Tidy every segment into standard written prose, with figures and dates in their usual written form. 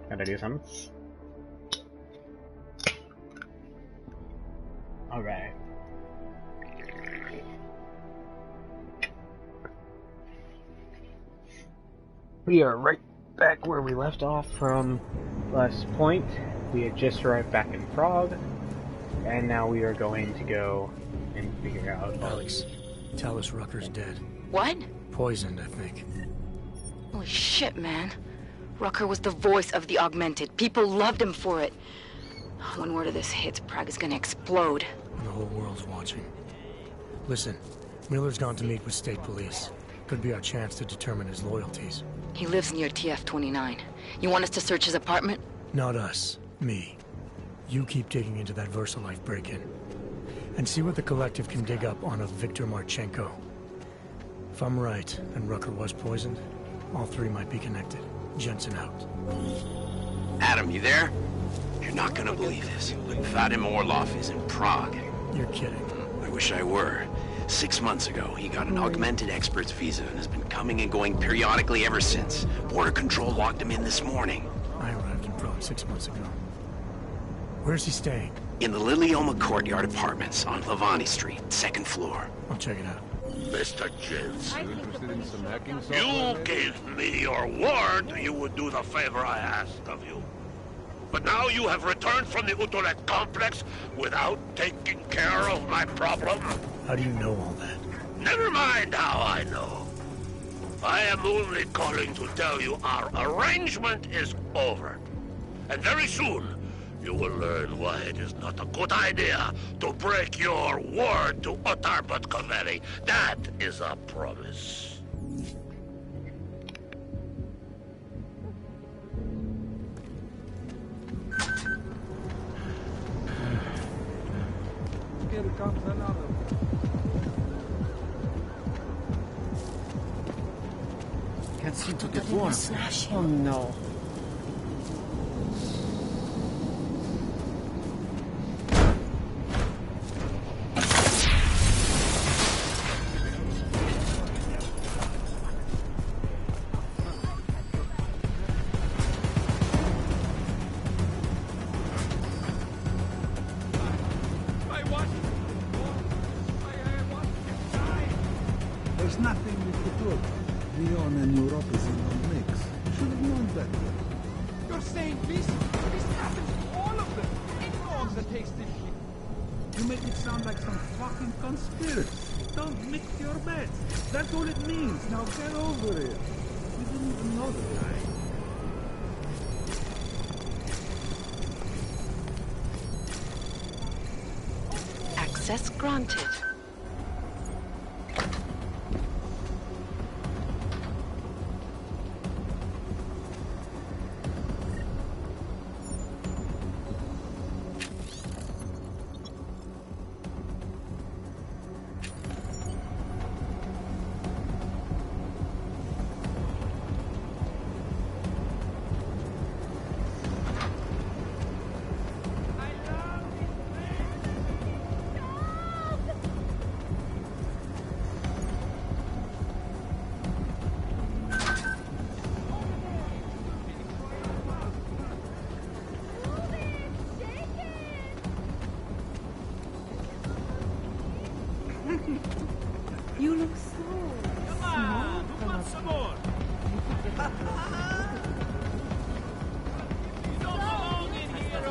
Gotta do something. Alright. We are right back where we left off from last point. We had just arrived back in Prague, and now we are going to go and figure out... Alex, tell us Rucker's dead. What? Poisoned, I think. Holy shit, man. Rucker was the voice of the Augmented. People loved him for it. When word of this hits, Prague is gonna explode. And the whole world's watching. Listen, Miller's gone to meet with state police. Could be our chance to determine his loyalties. He lives near TF-29. You want us to search his apartment? Not us. Me. You keep digging into that VersaLife break-in. And see what the Collective can dig up on a Viktor Marchenko. If I'm right, and Rucker was poisoned, all three might be connected. Jensen out. Adam, you there? You're not gonna believe this, but Vadim Orlov is in Prague. You're kidding. I wish I were. 6 months ago, he got an augmented expert's visa and has been coming and going periodically ever since. Border Control locked him in this morning. I arrived in Prague 6 months ago. Where's he staying? In the Lilioma Courtyard Apartments on Lavani Street, 2nd floor. I'll check it out. Mr. Jensen, you gave me your word you would do the favor I asked of you. But now you have returned from the Utolet complex without taking care of my problem. How do you know all that? Never mind how I know. I am only calling to tell you our arrangement is over. And very soon, you will learn why it is not a good idea to break your word to Otar Butkoveri. That is a promise. Here comes another. Can't seem to get warm. Oh no. There's nothing we could do. Lyon and Europe is in the mix. Should have known better. You're saying this? This happens to all of them. Anyone that takes this shit. You make it sound like some fucking conspiracy. Don't mix your bets. That's all it means. Now get over it. You didn't even know the guy. Access granted. You look so smart. Who wants some more? You don't belong in here, oh.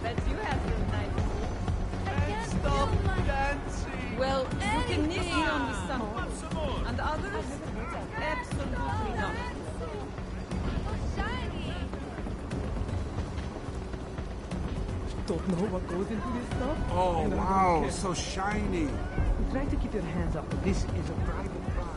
Bet you have some nice. Stop dancing. Well, you can nip in on with some, Want some more? and the others, absolutely not. Don't know what goes into this stuff. Oh, and I don't wow. care. So shiny. Try to keep your hands up. This is a private class.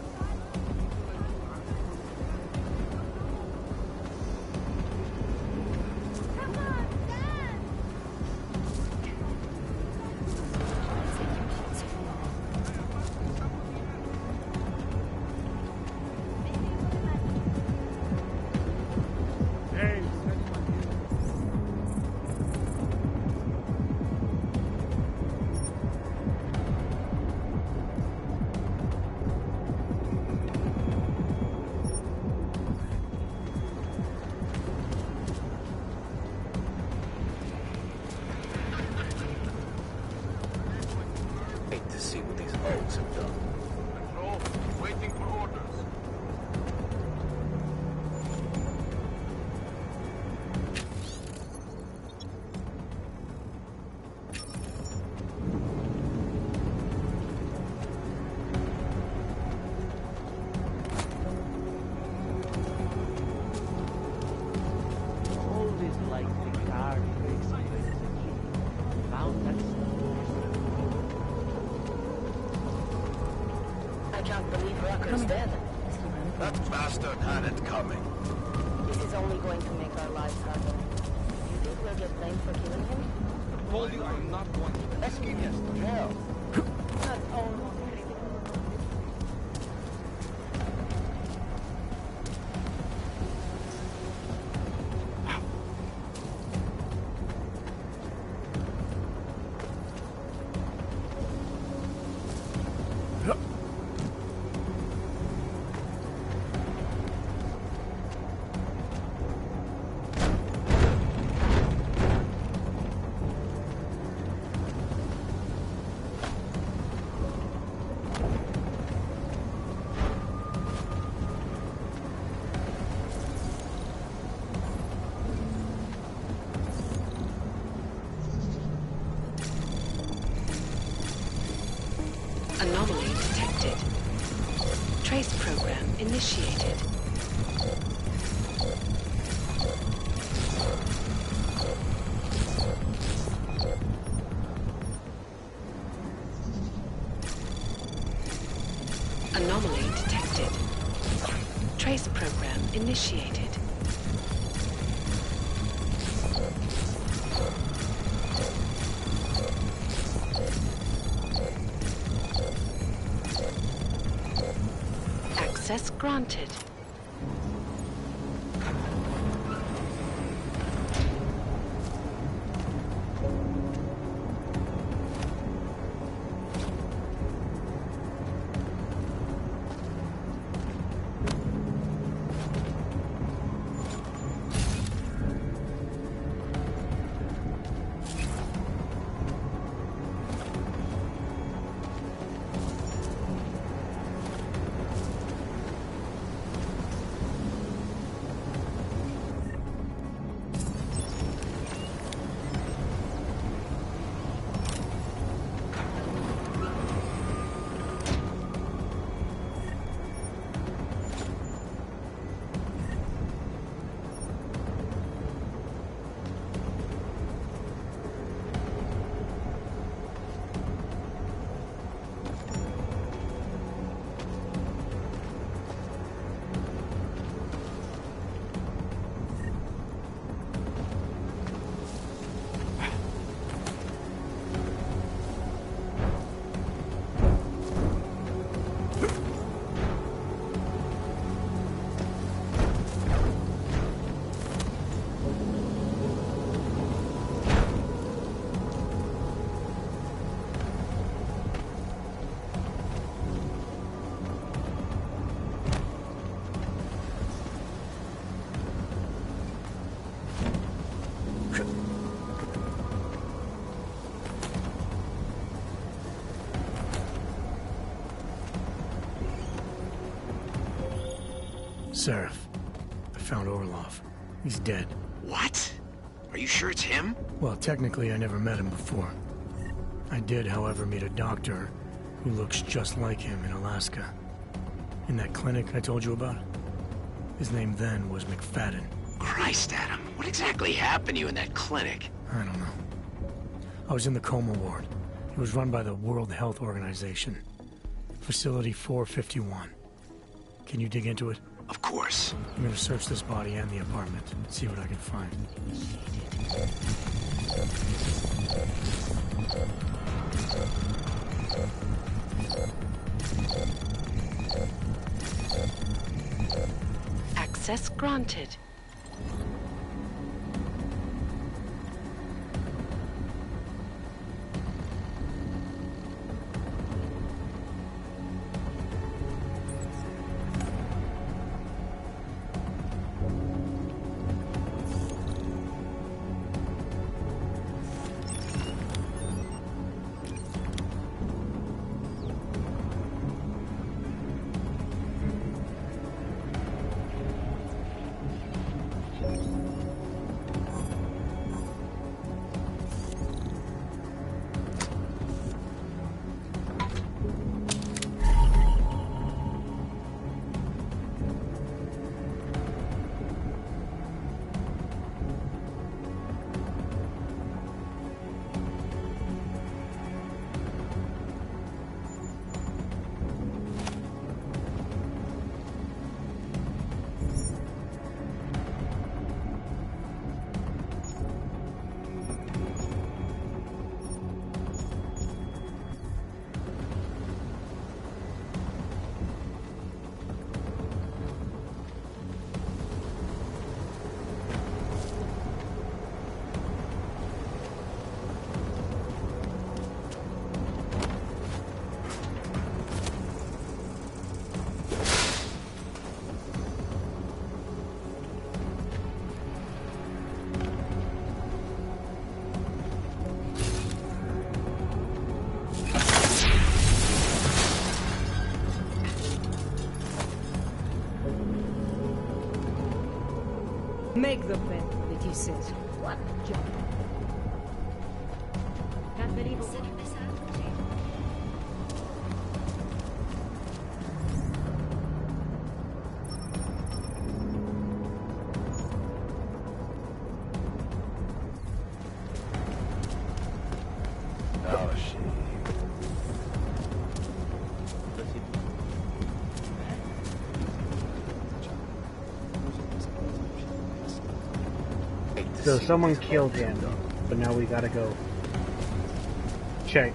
Hey, is anyone here? I can't believe Rucker's dead. That bastard had it coming. This is only going to make our lives harder. You think we'll get blamed for killing him? I told you I'm not going to the skinniest of hell. That's all. Anomaly detected. Trace program initiated. Anomaly detected. Trace program initiated. Access granted. Seraph, I found Orlov. He's dead. What? Are you sure it's him? Well, technically I never met him before. I did, however, meet a doctor who looks just like him in Alaska. In that clinic I told you about. His name then was McFadden. Christ, Adam. What exactly happened to you in that clinic? I don't know. I was in the coma ward. It was run by the World Health Organization. Facility 451. Can you dig into it? Of course. I'm gonna search this body and the apartment. See what I can find. Access granted. Make the bet that he says. What job? Can't believe it. Oh, shit. So someone killed him, but now we gotta go check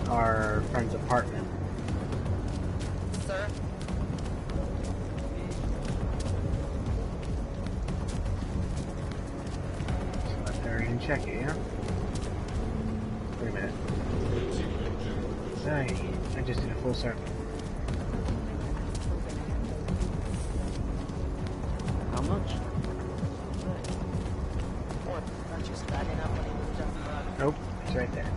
our friend's apartment. Sir? Let's hurry and check it, yeah? Wait a minute. I just did a full circle. How much? What? Not just standing up when he was just Nope, it's right there.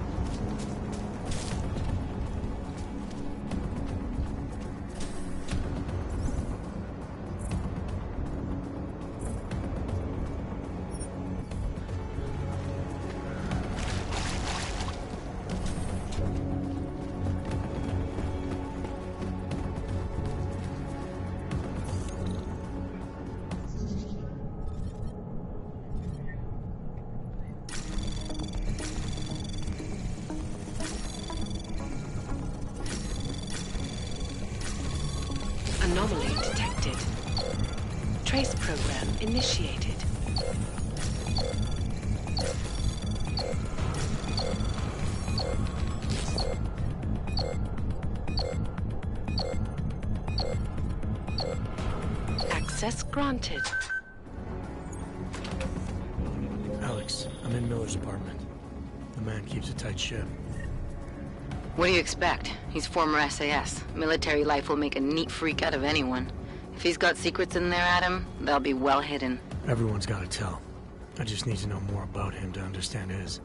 Anomaly detected. Trace program initiated. Access granted. Alex, I'm in Miller's apartment. The man keeps a tight ship. What do you expect? He's former SAS. Military life will make a neat freak out of anyone. If he's got secrets in there, Adam, they'll be well hidden. Everyone's got to tell. I just need to know more about him to understand his.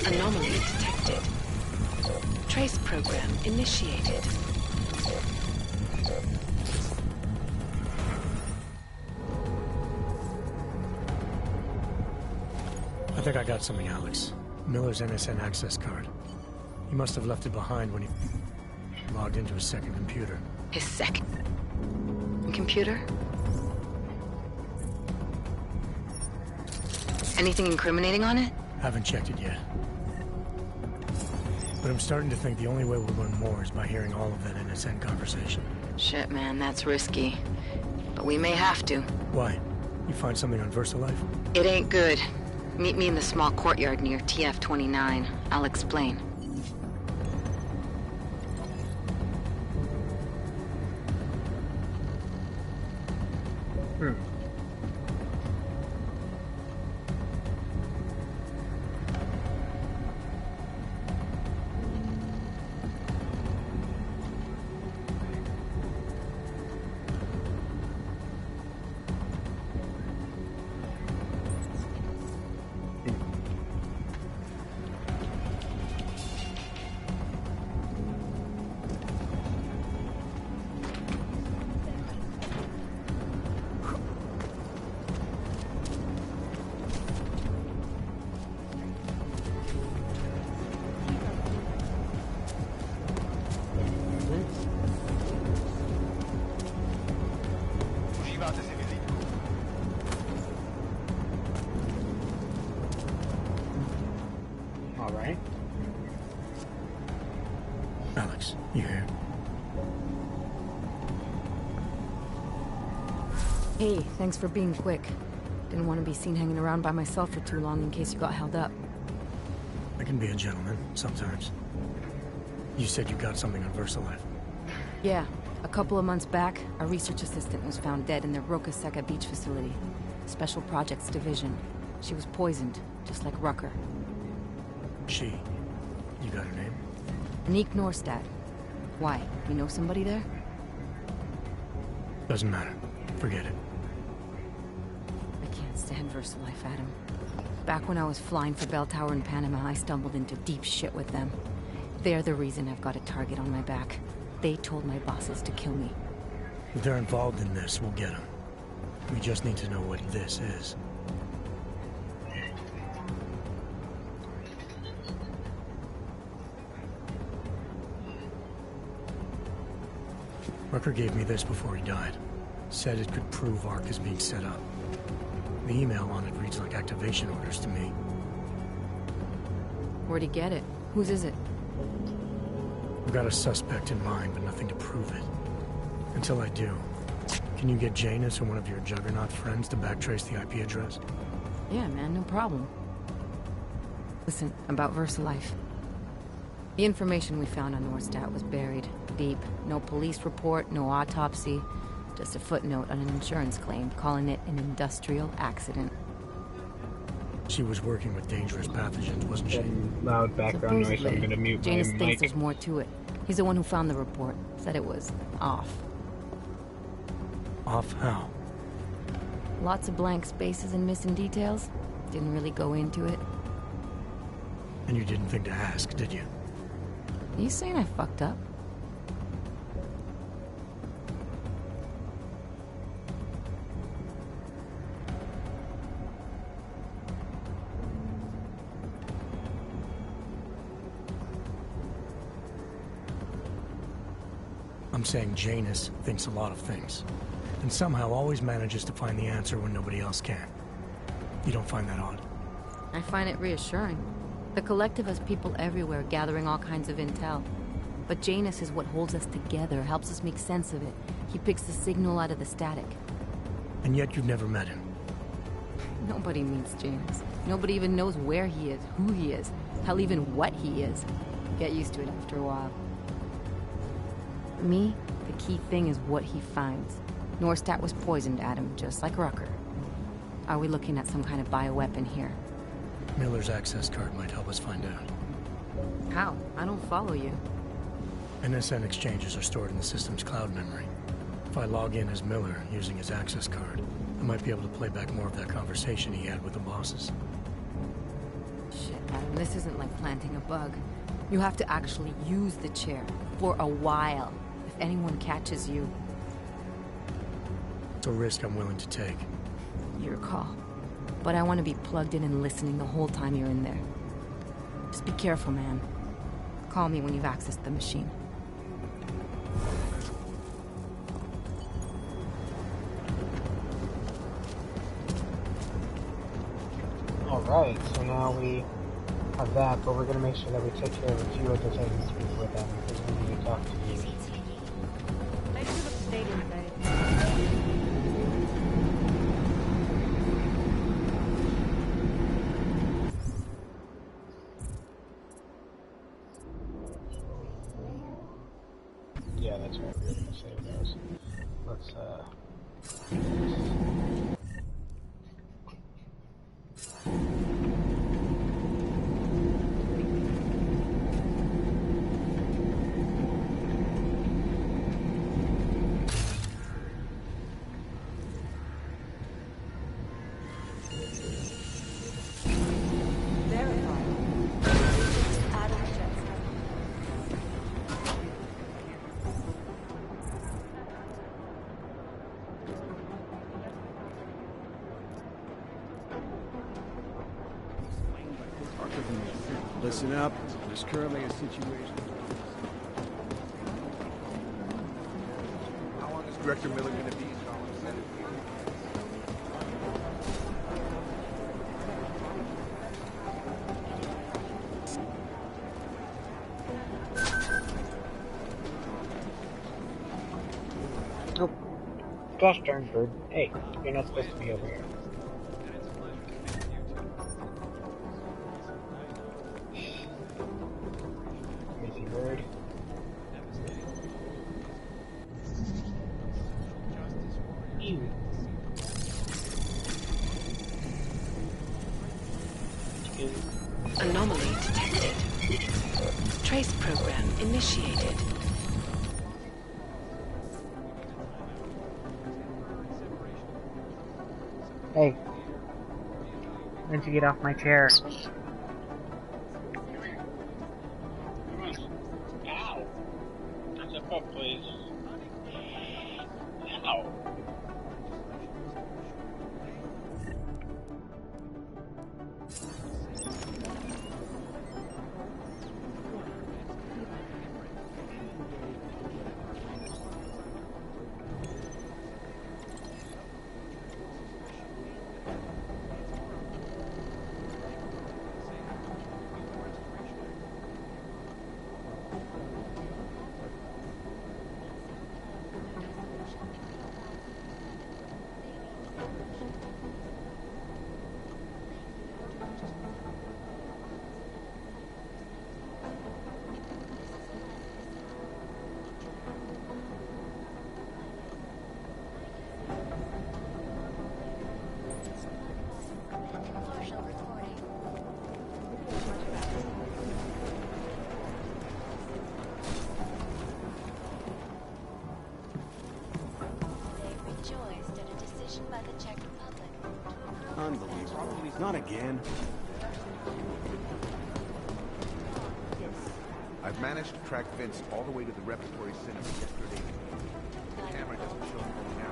Anomaly detected. Trace program initiated. I think I got something, Alex. Miller's NSN access card. He must have left it behind when he logged into his second computer. His second computer? Anything incriminating on it? Haven't checked it yet. But I'm starting to think the only way we'll learn more is by hearing all of that NSN conversation. Shit, man, that's risky. But we may have to. Why? You find something on VersaLife? It ain't good. Meet me in the small courtyard near TF-29. I'll explain. Alright. Alex, you here? Hey, thanks for being quick. Didn't want to be seen hanging around by myself for too long in case you got held up. I can be a gentleman, sometimes. You said you got something on VersaLife. Yeah, a couple of months back, a research assistant was found dead in their Roca Seca beach facility. Special Projects Division. She was poisoned, just like Rucker. She. You got her name? Nick Norstad. Why? You know somebody there? Doesn't matter. Forget it. I can't stand VersaLife, Adam. Back when I was flying for Bell Tower in Panama, I stumbled into deep shit with them. They're the reason I've got a target on my back. They told my bosses to kill me. If they're involved in this, we'll get them. We just need to know what this is. Rucker gave me this before he died. Said it could prove ARC is being set up. The email on it reads like activation orders to me. Where'd he get it? Whose is it? I've got a suspect in mind, but nothing to prove it. Until I do, can you get Janus or one of your Juggernaut friends to backtrace the IP address? Yeah, man, no problem. Listen, about VersaLife. The information we found on Norstad was buried deep. No police report, no autopsy. Just a footnote on an insurance claim, calling it an industrial accident. She was working with dangerous pathogens, wasn't she? Loud background noise, I'm gonna mute Janus my thinks mic. there's more to it. He's the one who found the report. Said it was off. Off how? Lots of blank spaces and missing details. Didn't really go into it. And you didn't think to ask, did you? Are you saying I fucked up? I'm saying Janus thinks a lot of things. And somehow always manages to find the answer when nobody else can. You don't find that odd? I find it reassuring. The Collective has people everywhere gathering all kinds of intel. But Janus is what holds us together, helps us make sense of it. He picks the signal out of the static. And yet you've never met him. Nobody meets Janus. Nobody even knows where he is, who he is, hell, even what he is. Get used to it after a while. For me, the key thing is what he finds. Norstad was poisoned, Adam, just like Rucker. Are we looking at some kind of bioweapon here? Miller's access card might help us find out. How? I don't follow you. NSN exchanges are stored in the system's cloud memory. If I log in as Miller using his access card, I might be able to play back more of that conversation he had with the bosses. Shit, Adam, this isn't like planting a bug. You have to actually use the chair. For a while. If anyone catches you... It's a risk I'm willing to take. Your call. But I want to be plugged in and listening the whole time you're in there. Just be careful, man. Call me when you've accessed the machine. Alright, so now we have that, but we're gonna make sure that we take care of a few other things before then, because we need to talk to you. I should have stayed in bed. Yeah, that's right, we were gonna save those. Let's, Listen up. There's currently a situation. How long is Director Miller going to be in Collins Center? oh, gosh darn bird. Hey, you're not supposed to be over here. Crazy bird. Ew. Anomaly detected. Trace program initiated. Hey. Why don't you get off my chair? Ow! Step up, please. Ow! Unbelievable. Not again. I've managed to track Vince all the way to the repertory cinema yesterday. The camera doesn't show him now.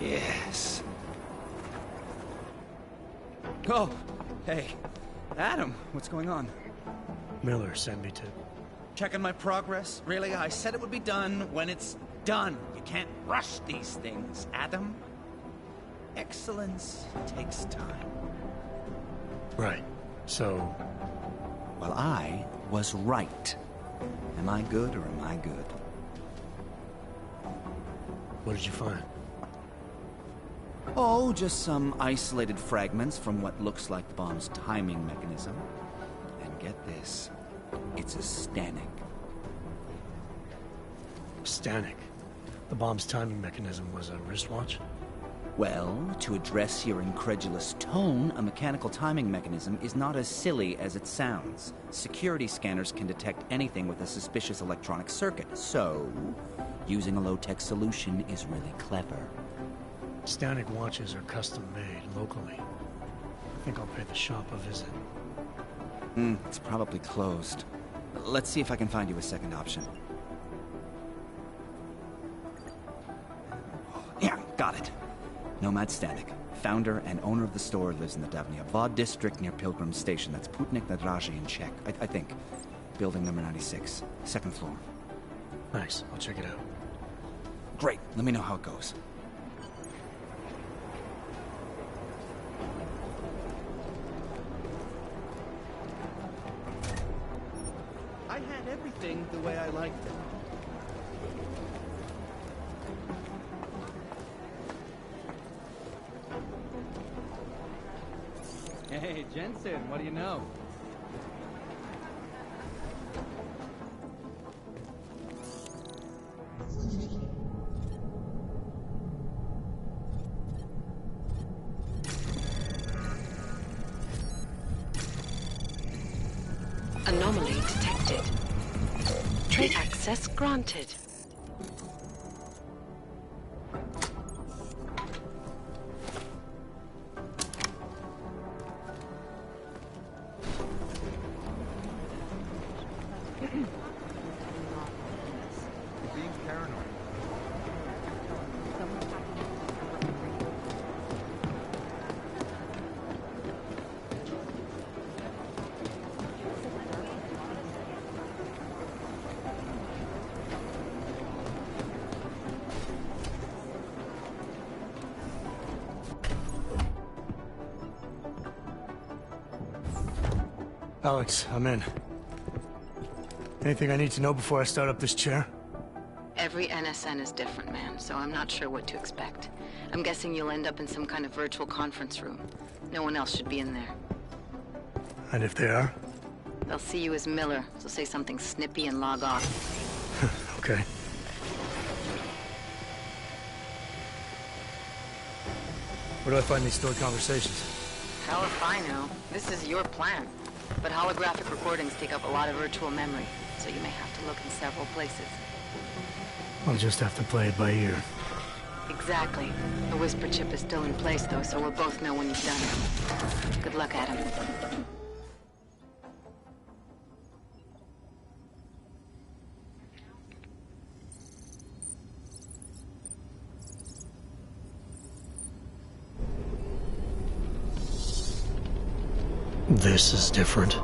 Yes. Oh, hey. Adam, what's going on? Miller sent me to... Checking my progress? Really? I said it would be done when it's done. You can't rush these things, Adam. Excellence takes time. Right. So... Well, I was right. Am I good or am I good? What did you find? Oh, just some isolated fragments from what looks like the bomb's timing mechanism. And get this, it's a Stanek. Stanek? The bomb's timing mechanism was a wristwatch? Well, to address your incredulous tone, a mechanical timing mechanism is not as silly as it sounds. Security scanners can detect anything with a suspicious electronic circuit, so using a low-tech solution is really clever. Stanek watches are custom-made locally. I think I'll pay the shop a visit. It's probably closed. Let's see if I can find you a second option. Yeah, got it. Nomad Stanek, founder and owner of the store, lives in the Davnyabad district near Pilgrim Station. That's Putnik Nadraji in Czech, I think. Building number 96, second floor. Nice, I'll check it out. Great, let me know how it goes. I had everything the way I liked it. Hey, Jensen, what do you know? Anomaly detected. Trace access granted. Alex, I'm in. Anything I need to know before I start up this chair? Every NSN is different, man, so I'm not sure what to expect. I'm guessing you'll end up in some kind of virtual conference room. No one else should be in there. And if they are? They'll see you as Miller, so say something snippy and log off. Okay. Where do I find these stored conversations? Hell if I know. This is your plan. But holographic recordings take up a lot of virtual memory, so you may have to look in several places. I'll just have to play it by ear. Exactly. The whisper chip is still in place, though, so we'll both know when you've done it. Good luck, Adam. This is different.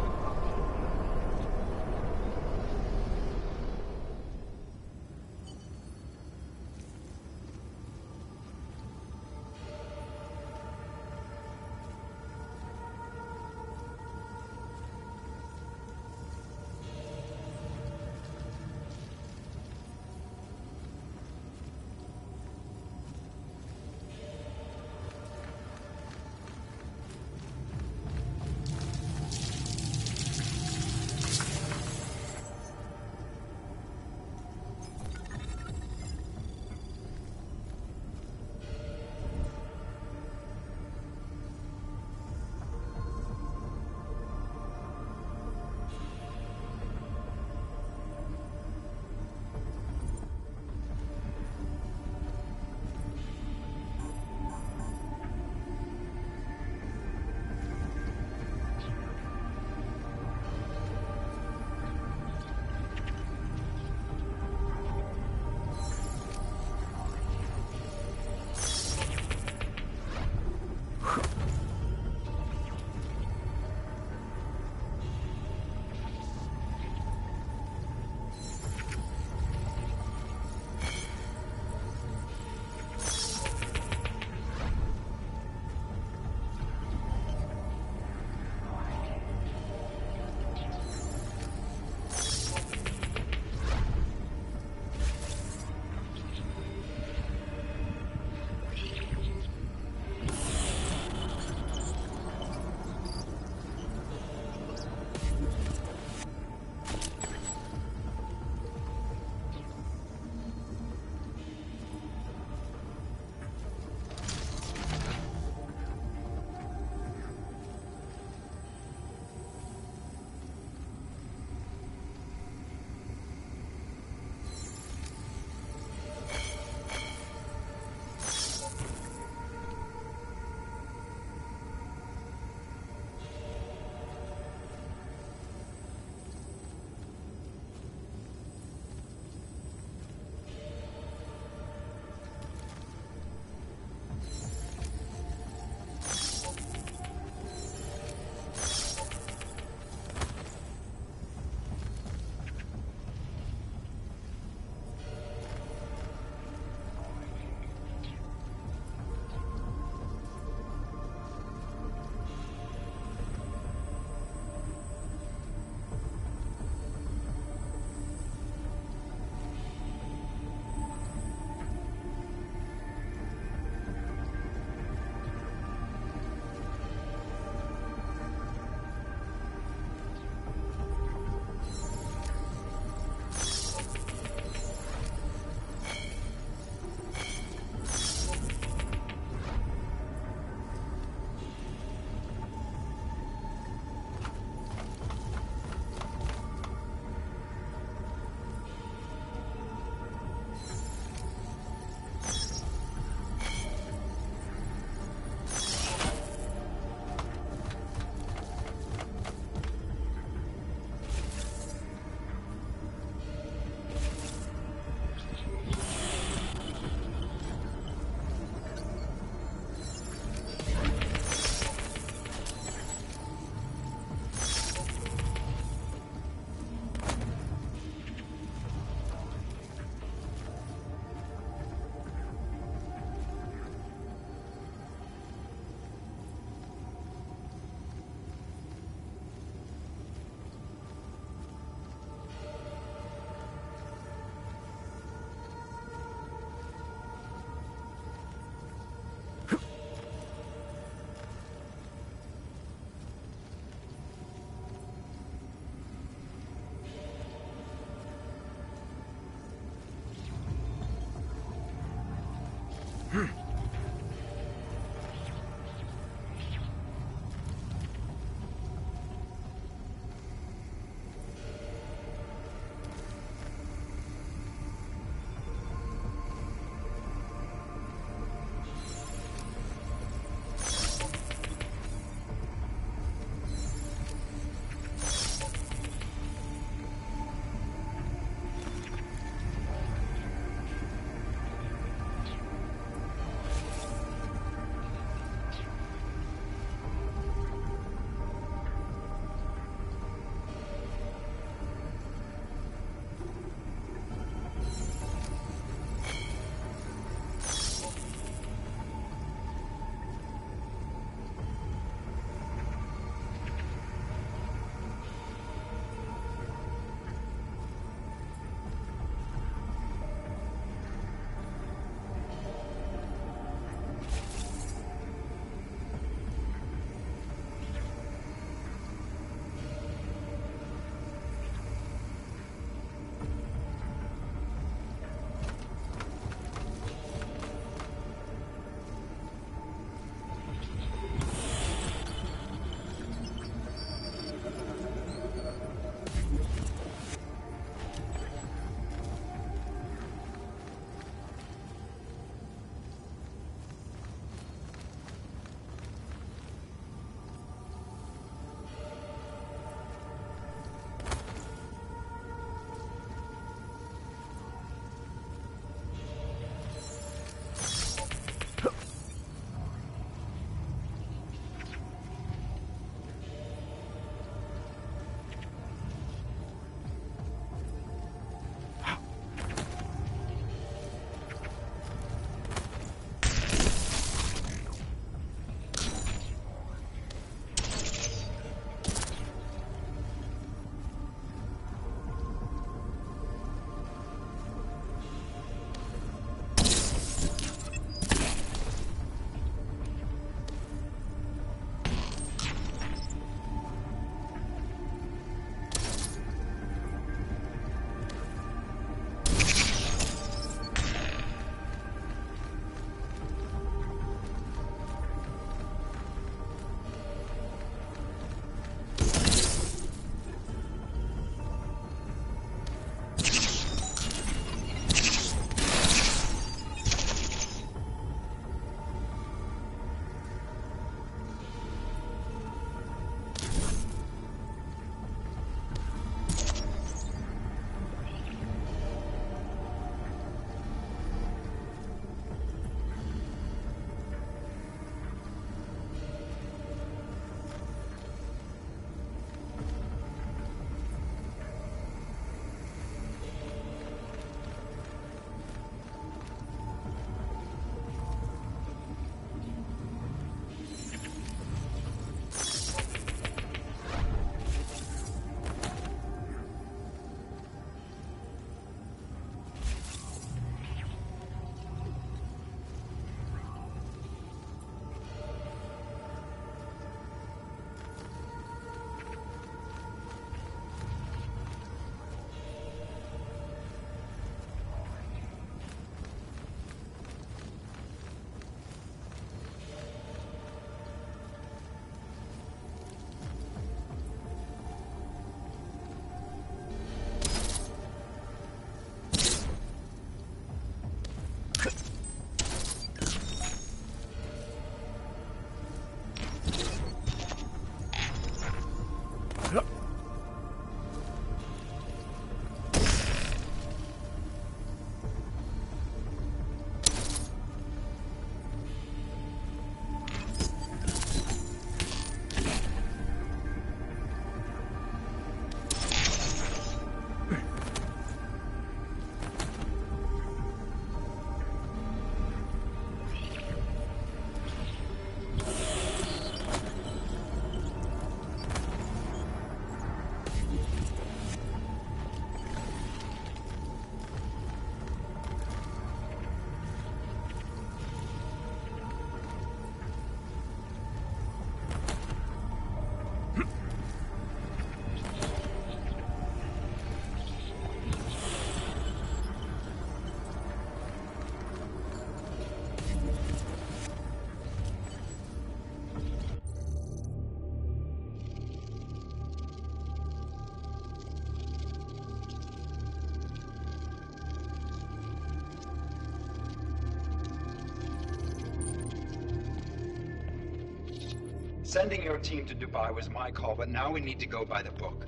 Sending your team to Dubai was my call, but now we need to go by the book.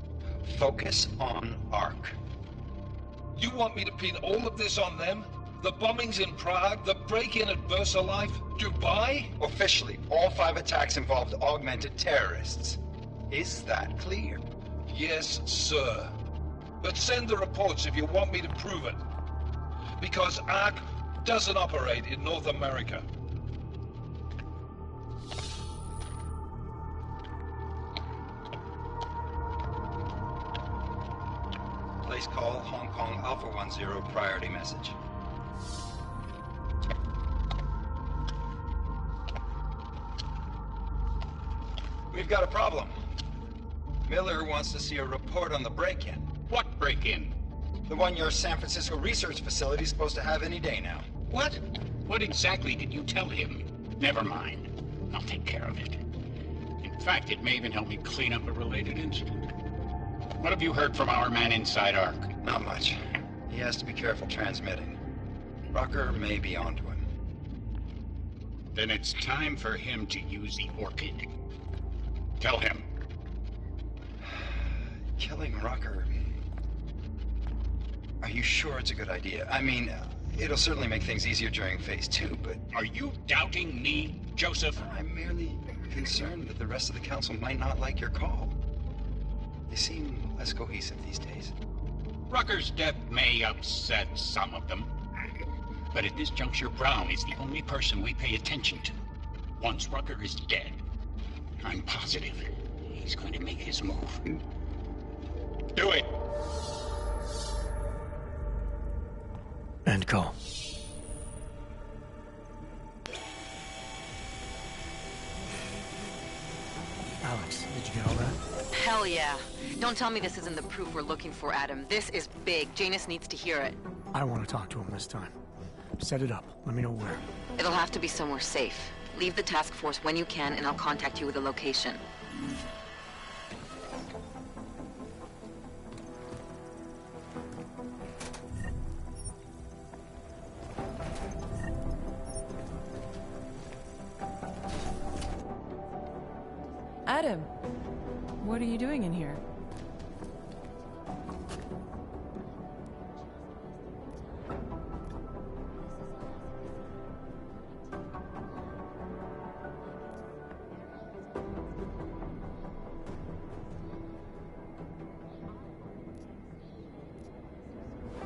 Focus on Ark. You want me to pin all of this on them? The bombings in Prague, the break-in at VersaLife, Dubai? Officially, all 5 attacks involved augmented terrorists. Is that clear? Yes, sir. But send the reports if you want me to prove it. Because Ark doesn't operate in North America. Place call Hong Kong Alpha 10 priority message. We've got a problem. Miller wants to see a report on the break-in. What break-in? The one your San Francisco research facility is supposed to have any day now. What? What exactly did you tell him? Never mind. I'll take care of it. In fact, it may even help me clean up a related incident. What have you heard from our man inside Ark? Not much. He has to be careful transmitting. Rucker may be onto him. Then it's time for him to use the Orchid. Tell him. Killing Rucker. Are you sure it's a good idea? I mean, it'll certainly make things easier during Phase 2, but... Are you doubting me, Joseph? I'm merely concerned that the rest of the Council might not like your call. They seem less cohesive these days. Rucker's death may upset some of them. But at this juncture, Brown is the only person we pay attention to. Once Rucker is dead, I'm positive he's going to make his move. Do it! End call. Alex, did you get all that? Hell yeah. Don't tell me this isn't the proof we're looking for, Adam. This is big. Janus needs to hear it. I want to talk to him this time. Set it up. Let me know where. It'll have to be somewhere safe. Leave the task force when you can, and I'll contact you with a location. Adam, what are you doing in here?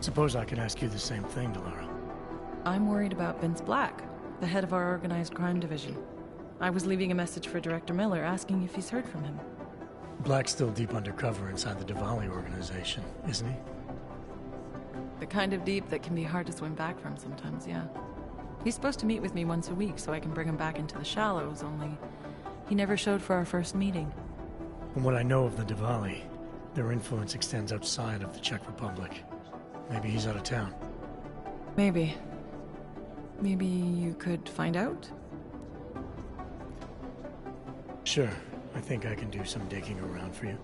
Suppose I could ask you the same thing, Delara. I'm worried about Vince Black, the head of our organized crime division. I was leaving a message for Director Miller asking if he's heard from him. Black's still deep undercover inside the Diwali organization, isn't he? The kind of deep that can be hard to swim back from sometimes, yeah. He's supposed to meet with me once a week so I can bring him back into the shallows, only he never showed for our first meeting. From what I know of the Diwali, their influence extends outside of the Czech Republic. Maybe he's out of town. Maybe. Maybe you could find out? Sure. I think I can do some digging around for you.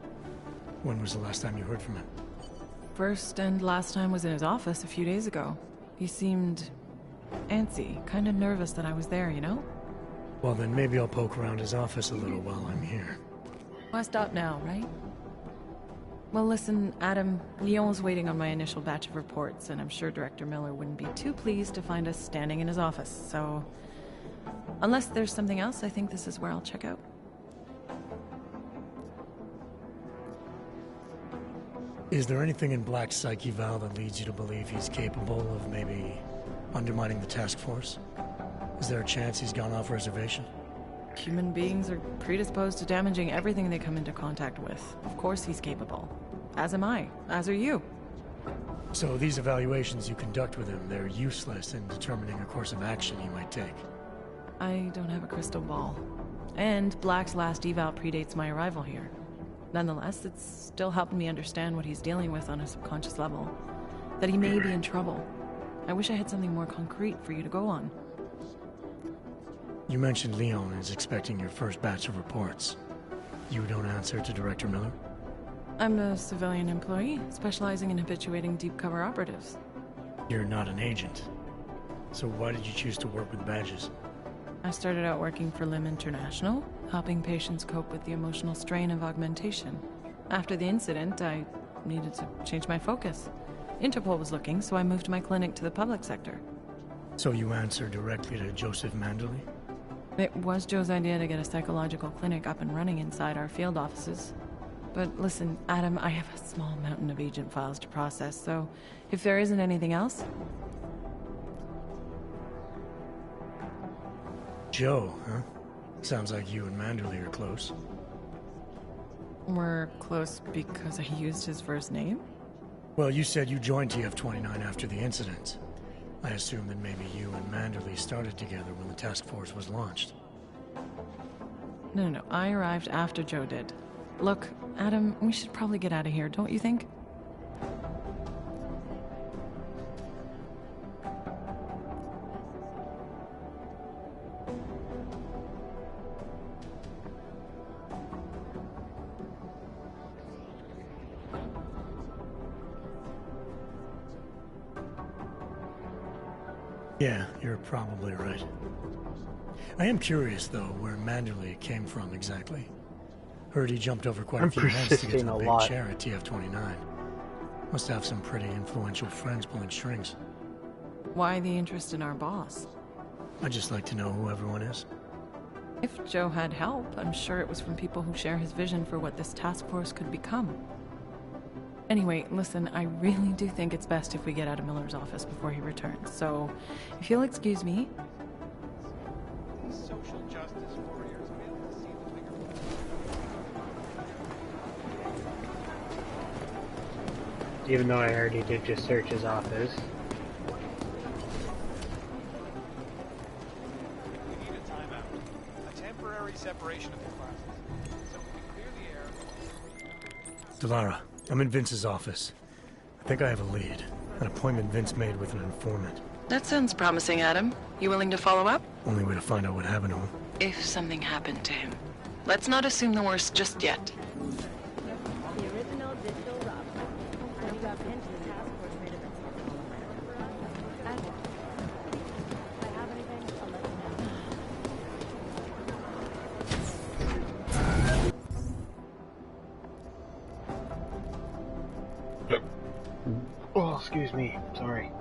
When was the last time you heard from him? First and last time was in his office a few days ago. He seemed antsy, kind of nervous that I was there, you know? Well, then maybe I'll poke around his office a little while I'm here. Why stop now, right? Well, listen, Adam, Lyon's waiting on my initial batch of reports, and I'm sure Director Miller wouldn't be too pleased to find us standing in his office, so... Unless there's something else, I think this is where I'll check out. Is there anything in Black's psyche, Val, that leads you to believe he's capable of maybe undermining the task force? Is there a chance he's gone off reservation? Human beings are predisposed to damaging everything they come into contact with. Of course he's capable. As am I. As are you. So these evaluations you conduct with him, they're useless in determining a course of action he might take? I don't have a crystal ball. And Black's last eval predates my arrival here. Nonetheless, it's still helping me understand what he's dealing with on a subconscious level. That he may be in trouble. I wish I had something more concrete for you to go on. You mentioned Leon is expecting your first batch of reports. You don't answer to Director Miller? I'm a civilian employee, specializing in habituating deep cover operatives. You're not an agent. So why did you choose to work with badges? I started out working for Lim International, helping patients cope with the emotional strain of augmentation. After the incident, I needed to change my focus. Interpol was looking, so I moved my clinic to the public sector. So you answer directly to Joseph Manderley? It was Joe's idea to get a psychological clinic up and running inside our field offices. But listen, Adam, I have a small mountain of agent files to process, so if there isn't anything else... Joe, huh? Sounds like you and Manderley are close. We're close because I used his first name? Well, you said you joined TF-29 after the incident. I assume that maybe you and Manderley started together when the task force was launched. No. I arrived after Joe did. Look, Adam, we should probably get out of here, don't you think? Yeah, you're probably right. I am curious, though, where Manderley came from exactly. Heard he jumped over quite a few heads to get to the big chair at TF-29. Must have some pretty influential friends pulling strings. Why the interest in our boss? I'd just like to know who everyone is. If Joe had help, I'm sure it was from people who share his vision for what this task force could become. Anyway, listen, I really do think it's best if we get out of Miller's office before he returns, so if you'll excuse me... Social justice warriors fail to see the bigger picture. Even though I already did just search his office. We need a timeout. A temporary separation of the classes. So we can clear the air. Delara, I'm in Vince's office. I think I have a lead. An appointment Vince made with an informant. That sounds promising, Adam. You willing to follow up? Only way to find out what happened to him. If something happened to him. Let's not assume the worst just yet. The original digital rock. When you got pinned to the task force made it impossible to find it for us. If I have anything, I'll let you know. Oh, excuse me. Sorry.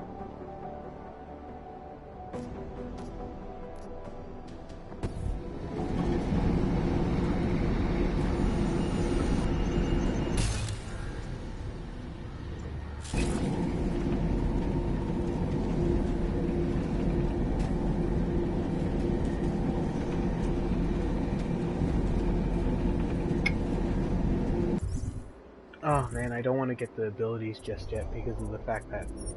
Oh man, I don't want to get the abilities just yet because of the fact that